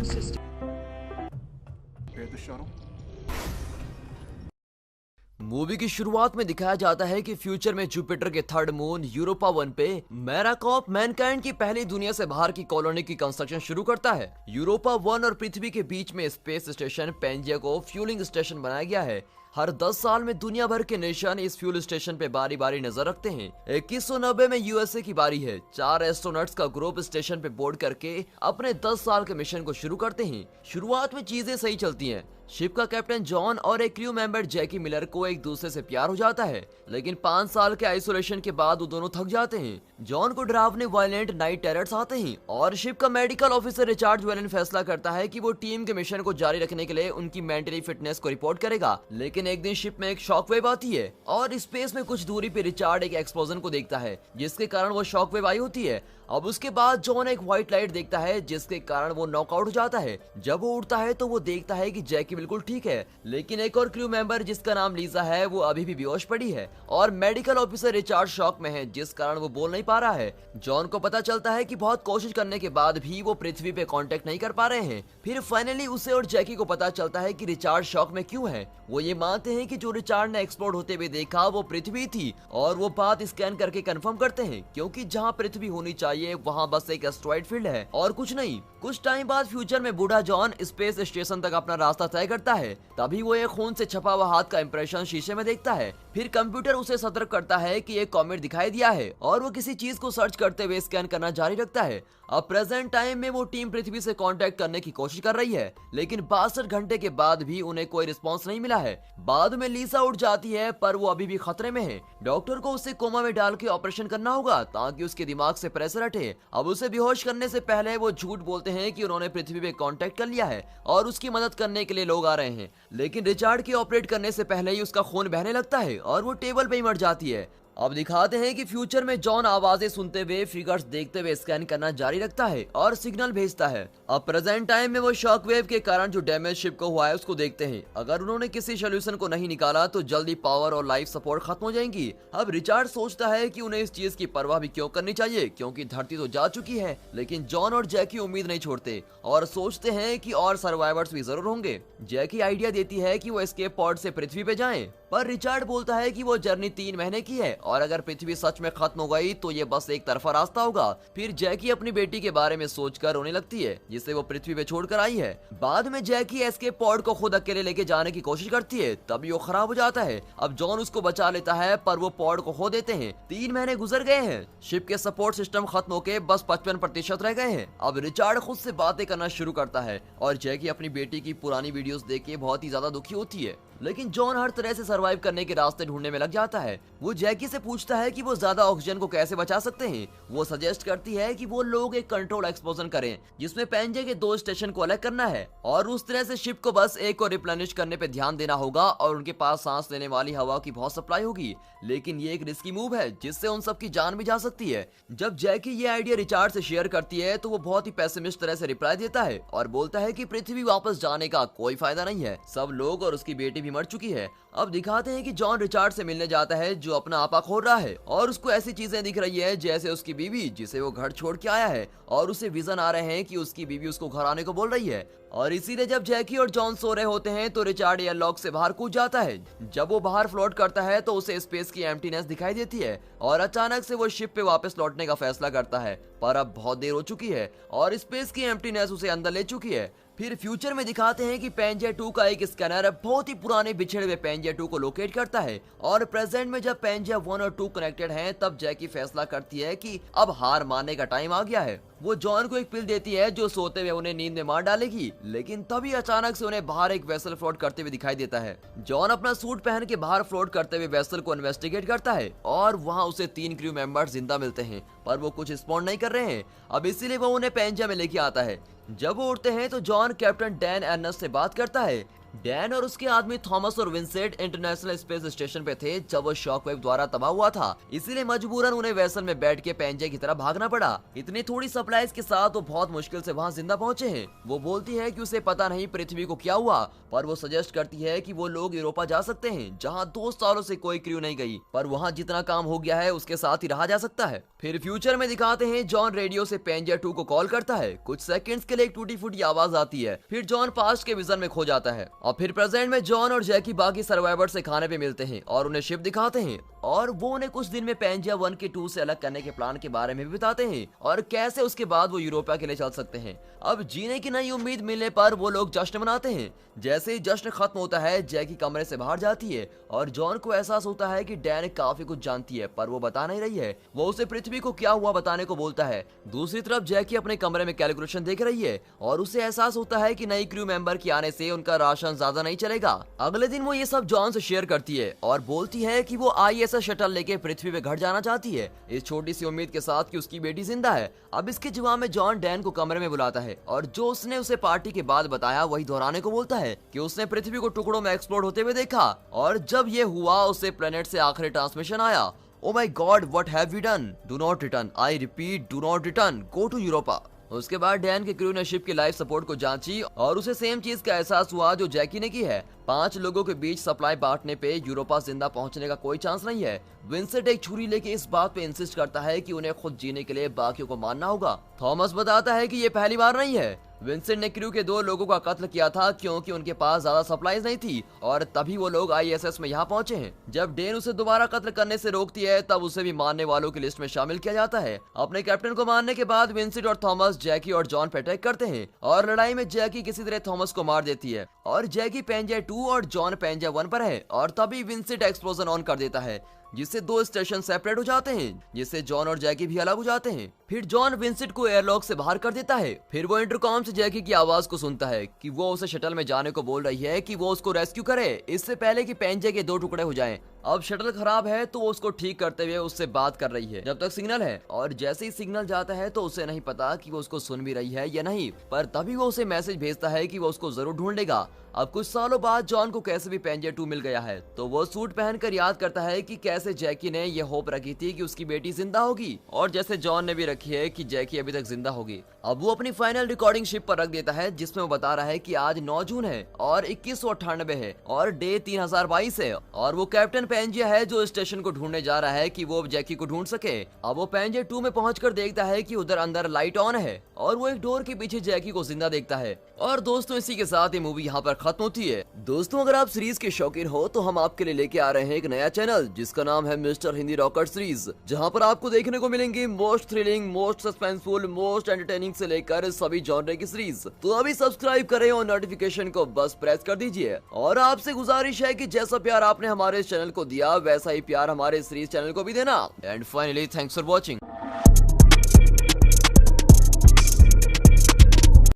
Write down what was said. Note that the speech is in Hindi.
system. Prepare the shuttle. Movie की शुरुआत में दिखाया जाता है कि फ्यूचर में जुपिटर के थर्ड मून यूरोपा 1 पे मैराकॉप मैनकाइंड की पहली दुनिया से बाहर की कॉलोनी की कंस्ट्रक्शन शुरू करता है। यूरोपा 1 और पृथ्वी के बीच में स्पेस स्टेशन पेंजिया को फ्यूलिंग स्टेशन बनाया गया है। हर 10 साल में दुनिया भर के नेशन इस फ्यूल स्टेशन पे बारी बारी नजर रखते हैं। 2190 में यूएसए की बारी है। 4 एस्ट्रोनॉट्स का ग्रुप स्टेशन पे बोर्ड करके अपने 10 साल के मिशन को शुरू करते हैं। शुरुआत में चीजें सही चलती हैं। शिप का कैप्टन जॉन और एक क्रू मेंबर जैकी मिलर को एक दूसरे से प्यार हो जाता है, लेकिन 5 साल के आइसोलेशन के बाद वो दोनों थक जाते हैं। जॉन को डरावने वायलेंट नाइट टेरर्स आते हैं और शिप का मेडिकल ऑफिसर रिचार्ड वेलन फैसला करता है कि वो टीम के मिशन को जारी रखने के लिए उनकी मेंटली फिटनेस को रिपोर्ट करेगा। लेकिन एक दिन शिप में एक शॉकवेव आती है और स्पेस में कुछ दूरी पे रिचार्ड एक एक्सप्लोजन को देखता है, जिसके कारण वो शॉकवेव आई होती है। अब उसके बाद जॉन एक व्हाइट लाइट देखता है, जिसके कारण वो नॉकआउट हो जाता है। जब वो उठता है तो वो देखता है कि जैकी बिल्कुल ठीक है, लेकिन एक और क्रू मेंबर जिसका नाम लीजा है वो अभी भी बेहोश पड़ी है और मेडिकल ऑफिसर रिचार्ड शॉक में है, जिस कारण वो बोल नहीं पा रहा है। जॉन को पता चलता है कि बहुत कोशिश करने के बाद भी वो पृथ्वी पे कांटेक्ट नहीं कर पा रहे हैं। फिर फाइनली उसे और जैकी को पता चलता है कि रिचार्ड शॉक में क्यों है। वो ये मानते हैं कि जो रिचार्ड ने एक्सप्लोड होते हुए देखा वो पृथ्वी थी और वो बात स्कैन करके कंफर्म करते हैं, क्योंकि जहाँ पृथ्वी होनी चाहिए वहाँ बस एक एस्ट्रॉइड फील्ड है और कुछ नहीं। कुछ टाइम बाद फ्यूचर में बूढ़ा जॉन स्पेस स्टेशन तक अपना रास्ता तय करता है। तभी वो एक खून से छपा हुआ हाथ का इंप्रेशन शीशे में देखता है। फिर कंप्यूटर उसे सतर्क करता है कि एक कॉमेट दिखाई दिया है और वो किसी चीज को सर्च करते हुए स्कैन करना जारी रखता है। अब प्रेजेंट टाइम में वो टीम पृथ्वी से कांटेक्ट करने की कोशिश कर रही है, लेकिन 62 घंटे के बाद भी उन्हें कोई रिस्पांस नहीं मिला है। बाद में लीसा उठ जाती है, पर वो अभी भी खतरे में है। डॉक्टर को उसे कोमा में डाल के ऑपरेशन करना होगा ताकि उसके दिमाग से प्रेशर हटे। अब उसे बेहोश करने से पहले वो झूठ बोलते हैं कि उन्होंने पृथ्वी पे कांटेक्ट कर लिया है और उसकी मदद करने के लिए लोग आ रहे हैं, लेकिन रिचार्ड के ऑपरेट करने से पहले ही उसका खून बहने लगता है और वो टेबल पे ही मर जाती है। अब दिखाते हैं कि फ्यूचर में जॉन आवाजें सुनते हुए फिगर्स देखते हुए स्कैन करना जारी रखता है और सिग्नल भेजता है। अब प्रेजेंट टाइम में वो शॉकवेव के कारण जो डैमेज शिप को हुआ है उसको देखते हैं। अगर उन्होंने किसी सोल्यूशन को नहीं निकाला तो जल्दी पावर और लाइफ सपोर्ट खत्म हो जाएंगी। अब रिचार्ड सोचता है कि उन्हें इस चीज की परवाह भी क्यों करनी चाहिए, क्योंकि धरती तो जा चुकी है। लेकिन जॉन और जैकी उम्मीद नहीं छोड़ते और सोचते हैं कि और सर्वाइवर्स भी जरूर होंगे। जैकी आइडिया देती है कि वो एस्केप पॉड से पृथ्वी पे जाएं, पर रिचार्ड बोलता है कि वो जर्नी 3 महीने की है और अगर पृथ्वी सच में खत्म हो गई तो ये बस एक तरफा रास्ता होगा। फिर जैकी अपनी बेटी के बारे में सोचकर रोने लगती है, जिसे वो पृथ्वी पे छोड़कर आई है। बाद में जैकी एस्केप पॉड को खुद अकेले लेके जाने की कोशिश करती है, तभी वो खराब हो जाता है। अब जॉन उसको बचा लेता है, पर वो पॉड को खो देते हैं। 3 महीने गुजर गए हैं। शिप के सपोर्ट सिस्टम खत्म होके बस 55% रह गए हैं। अब रिचार्ड खुद से बातें करना शुरू करता है और जैकी अपनी बेटी की पुरानी वीडियोस देख के बहुत ही ज्यादा दुखी होती है। लेकिन जॉन हर तरह से सरवाइव करने के रास्ते ढूंढने में लग जाता है। वो जैकी से पूछता है कि वो ज्यादा ऑक्सीजन को कैसे बचा सकते हैं। वो सजेस्ट करती है कि वो लोग एक कंट्रोल एक्सप्लोजन करें, जिसमें पेंजे के 2 स्टेशन को अलग करना है और उस तरह से शिप को बस एक को रिप्लेनिश करने पे ध्यान देना होगा और उनके पास सांस लेने वाली हवा की बहुत सप्लाई होगी। लेकिन ये एक रिस्की मूव है जिससे उन सबकी जान भी जा सकती है। जब जैकी ये आइडिया रिचार्ड से शेयर करती है तो वो बहुत ही पेसिमिस्ट तरह से रिप्लाई देता है और बोलता है कि पृथ्वी वापस जाने का कोई फायदा नहीं है, सब लोग और उसकी बेटी मर चुकी है। अब दिखाते हैं कि जॉन रिचार्ड से मिलने जाता है, जो अपना आपा खो रहा है और उसको ऐसी चीजें दिख रही है जैसे उसकी बीवी जिसे वो घर छोड़ के आया है, और उसे विजन आ रहे हैं कि उसकी बीवी उसको घर आने को बोल रही है। और इसीलिए जब जैकी और जॉन सो रहे होते हैं तो रिचार्ड एयरलॉक से बाहर कूद जाता है। जब वो बाहर फ्लोट करता है तो उसे स्पेस की एम्प्टीनेस दिखाई देती है और अचानक से वो शिप पे वापस लौटने का फैसला करता है, पर अब बहुत देर हो चुकी है और स्पेस की एम्प्टीनेस उसे अंदर ले चुकी है। फिर फ्यूचर में दिखाते हैं कि पेंजिया 2 का एक स्कैनर बहुत ही पुराने बिछड़े हुए पेंजिया 2 को लोकेट करता है और प्रेजेंट में जब पेंजिया 1 और 2 कनेक्टेड हैं, तब जैकी फैसला करती है कि अब हार मानने का टाइम आ गया है। वो जॉन को एक पिल देती है जो सोते हुए उन्हें नींद में मार डालेगी, लेकिन तभी अचानक से उन्हें बाहर एक वेसल फ्लोट करते हुए दिखाई देता है। जॉन अपना सूट पहन के बाहर फ्लोट करते हुए वेसल को इन्वेस्टिगेट करता है और वहाँ उसे 3 क्रू मेंबर्स जिंदा मिलते हैं, पर वो कुछ रिस्पॉन्ड नहीं कर रहे हैं। अब इसीलिए वो उन्हें पेंजिया में लेके आता है। जब वो उठते हैं तो जॉन कैप्टन डैन एर्नस्ट से बात करता है। डैन और उसके आदमी थॉमस और विंसेंट इंटरनेशनल स्पेस स्टेशन पे थे जब वो शॉकवेव द्वारा तबाह हुआ था, इसीलिए मजबूरन उन्हें वेसल में बैठ के पेंजे की तरह भागना पड़ा। इतनी थोड़ी सप्लाईज के साथ वो बहुत मुश्किल से वहाँ जिंदा पहुँचे हैं। वो बोलती है कि उसे पता नहीं पृथ्वी को क्या हुआ, पर वो सजेस्ट करती है कि वो लोग यूरोपा जा सकते हैं जहाँ 2 सालों से कोई क्रू नहीं गई, पर वहाँ जितना काम हो गया है उसके साथ ही रहा जा सकता है। फिर फ्यूचर में दिखाते हैं जॉन रेडियो से पेंजियर 2 को कॉल करता है। कुछ सेकंड्स के लिए एक टूटी फूटी आवाज आती है, फिर जॉन पास्ट के विजन में खो जाता है और फिर प्रेजेंट में जॉन और जैकी बाकी सर्वाइवर से खाने पे मिलते हैं और उन्हें शिप दिखाते हैं और वो उन्हें कुछ दिन में पेंजियर 1 के 2 से अलग करने के प्लान के बारे में भी बताते हैं और कैसे उसके बाद वो यूरोपा के लिए चल सकते हैं। अब जीने की नई उम्मीद मिलने पर वो लोग जश्न मनाते हैं। जैसे ही जश्न खत्म होता है जैकी कमरे से बाहर जाती है और जॉन को एहसास होता है कि डैन काफी कुछ जानती है पर वो बता नहीं रही है। वो उसे पृथ्वी को क्या हुआ बताने को बोलता है। दूसरी तरफ जैकी अपने कमरे में कैलकुलेशन देख रही है और उसे एहसास होता है कि नई क्रू मेंबर के आने से उनका राशन ज्यादा नहीं चलेगा। अगले दिन वो ये सब जॉन से शेयर करती है और बोलती है कि वो ISS शटल लेके पृथ्वी पे घर जाना चाहती है, इस छोटी सी उम्मीद के साथ कि उसकी बेटी जिंदा है। अब इसके जवाब में जॉन डैन को कमरे में बुलाता है और जो उसने उसे पार्टी के बाद बताया वही दोहराने को बोलता है कि उसने पृथ्वी को टुकड़ों में एक्सप्लोड होते हुए देखा और जब ये हुआ उसे प्लेनेट से आखिरी ट्रांसमिशन आया। Oh my God, what have we done? Do not return, I repeat, do not return, go to Europa. उसके बाद डैन के क्रू ने शिप की लाइफ सपोर्ट को जांची और उसे सेम चीज का एहसास हुआ जो जैकी ने की है। 5 लोगों के बीच सप्लाई बांटने पे यूरोपा जिंदा पहुंचने का कोई चांस नहीं है। विंसेंट एक छुरी लेके इस बात पे इंसिस्ट करता है कि उन्हें खुद जीने के लिए बाकियों को मारना होगा। थॉमस बताता है कि ये पहली बार नहीं है। विंसेंट ने क्रू के 2 लोगों का कत्ल किया था क्योंकि उनके पास ज्यादा सप्लाईज नहीं थी और तभी वो लोग ISS में यहाँ पहुंचे हैं। जब डेन उसे दोबारा कत्ल करने से रोकती है तब उसे भी मारने वालों की लिस्ट में शामिल किया जाता है। अपने कैप्टन को मारने के बाद विंसेंट और थॉमस जैकी और जॉन पे अटैक करते हैं और लड़ाई में जैकी किसी तरह थॉमस को मार देती है और जैकी पेंजियर 2 और जॉन पेंजियर 1 पर है और तभी विंसेंट एक्सप्लोजन ऑन कर देता है जिससे 2 स्टेशन सेपरेट हो जाते हैं, जिससे जॉन और जैकी भी अलग हो जाते हैं। फिर जॉन विंसेंट को एयरलॉक से बाहर कर देता है। फिर वो इंटरकॉम से जैकी की आवाज को सुनता है कि वो उसे शटल में जाने को बोल रही है कि वो उसको रेस्क्यू करे इससे पहले कि पेंजे के 2 टुकड़े हो जाएं। अब शटल खराब है तो वो उसको ठीक करते हुए उससे बात कर रही है जब तक सिग्नल है और जैसे ही सिग्नल जाता है तो उसे नहीं पता कि वो उसको सुन भी रही है या नहीं, पर तभी वो उसे मैसेज भेजता है कि वो उसको जरूर ढूंढ लेगा। अब कुछ सालों बाद जॉन को कैसे भी पेंजियर 2 मिल गया है तो वो सूट पहनकर याद करता है कि कैसे जैकी ने ये होप रखी थी कि उसकी बेटी जिंदा होगी और जैसे जॉन ने भी रखी है कि जैकी अभी तक जिंदा होगी। अब वो अपनी फाइनल रिकॉर्डिंग शिप पर रख देता है जिसमें वो बता रहा है कि आज 9 जून है और 2198 है और डे 3022 है और वो कैप्टन पेंजियर है जो स्टेशन को ढूंढने जा रहा है कि वो जैकी को ढूंढ सके। अब वो पेंजियर 2 में पहुंचकर देखता है कि उधर अंदर लाइट ऑन है और वो एक डोर के पीछे जैकी को जिंदा देखता है। और दोस्तों इसी के साथ ये मूवी यहाँ पर खत्म होती है। दोस्तों अगर आप सीरीज के शौकीन हो तो हम आपके लिए लेके आ रहे हैं एक नया चैनल जिसका नाम है मिस्टर हिंदी रॉकेट सीरीज, जहाँ पर आपको देखने को मिलेंगी most thrilling, most suspenseful, most entertaining से लेकर सभी जॉनर की सीरीज। तो अभी सब्सक्राइब करें और नोटिफिकेशन को बस प्रेस कर दीजिए। और आपसे गुजारिश है कि जैसा प्यार आपने हमारे चैनल को दिया वैसा ही प्यार हमारे सीरीज चैनल को भी देना। And finally thanks for watching.